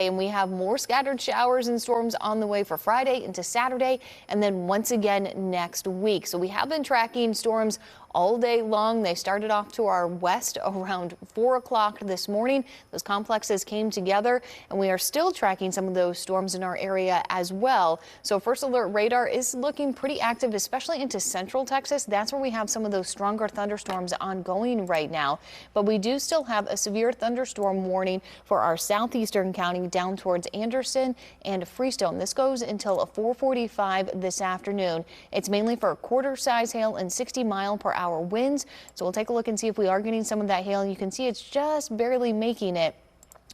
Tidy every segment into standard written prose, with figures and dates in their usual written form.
And we have more scattered showers and storms on the way for Friday into Saturday, and then once again next week. So we have been tracking storms all day long. They started off to our west around 4 o'clock this morning. Those complexes came together, and we are still tracking some of those storms in our area as well. So first alert radar is looking pretty active, especially into central Texas. That's where we have some of those stronger thunderstorms ongoing right now. But we do still have a severe thunderstorm warning for our southeastern county down towards Anderson and Freestone. This goes until 4:45 this afternoon. It's mainly for quarter-size hail and 60-mile-per-hour winds. So we'll take a look and see if we are getting some of that hail. You can see it's just barely making it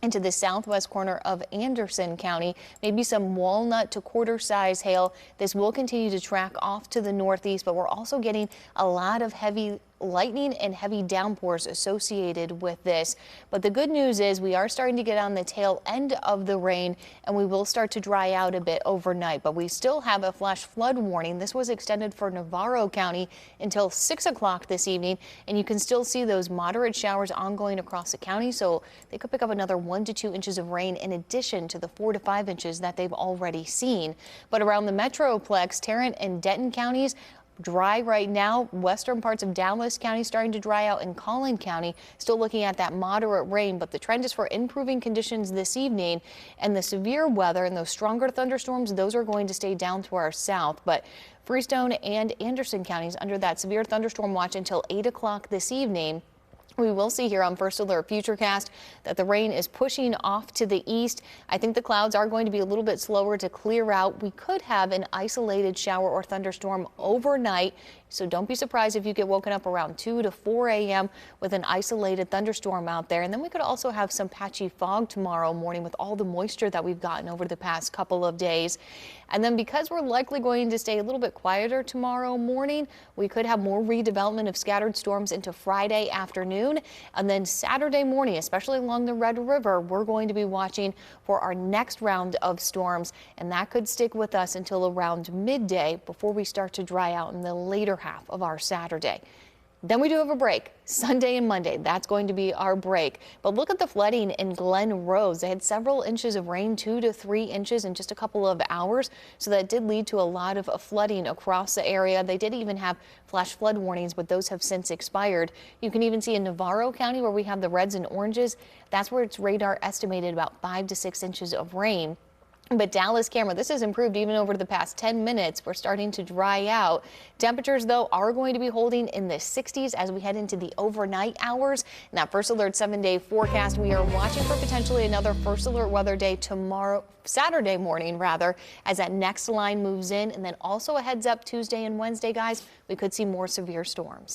into the southwest corner of Anderson County. Maybe some walnut to quarter-size hail. This will continue to track off to the northeast, but we're also getting a lot of heavy lightning and heavy downpours associated with this. But the good news is we are starting to get on the tail end of the rain, and we will start to dry out a bit overnight. But we still have a flash flood warning. This was extended for Navarro County until 6 o'clock this evening, and you can still see those moderate showers ongoing across the county. So they could pick up another 1 to 2 inches of rain in addition to the 4 to 5 inches that they've already seen. But around the Metroplex, Tarrant and Denton counties, dry right now. Western parts of Dallas County starting to dry out, and Collin County still looking at that moderate rain, but the trend is for improving conditions this evening, and the severe weather and those stronger thunderstorms, those are going to stay down to our south. But Freestone and Anderson counties under that severe thunderstorm watch until 8 o'clock this evening. We will see here on First Alert Futurecast that the rain is pushing off to the east. I think the clouds are going to be a little bit slower to clear out. We could have an isolated shower or thunderstorm overnight, so don't be surprised if you get woken up around 2 to 4 a.m. with an isolated thunderstorm out there. And then we could also have some patchy fog tomorrow morning with all the moisture that we've gotten over the past couple of days. And then because we're likely going to stay a little bit quieter tomorrow morning, we could have more redevelopment of scattered storms into Friday afternoon. And then Saturday morning, especially along the Red River, we're going to be watching for our next round of storms, and that could stick with us until around midday before we start to dry out in the later half of our Saturday. Then we do have a break. Sunday and Monday, that's going to be our break. But look at the flooding in Glen Rose. They had several inches of rain, 2 to 3 inches in just a couple of hours. So that did lead to a lot of flooding across the area. They did even have flash flood warnings, but those have since expired. You can even see in Navarro County where we have the reds and oranges. That's where its radar estimated about 5 to 6 inches of rain. But Dallas camera, this has improved even over the past 10 minutes. We're starting to dry out. Temperatures, though, are going to be holding in the 60s as we head into the overnight hours. In that First Alert 7-day forecast, we are watching for potentially another First Alert weather day tomorrow, Saturday morning, rather, as that next line moves in. And then also a heads up Tuesday and Wednesday, guys, we could see more severe storms.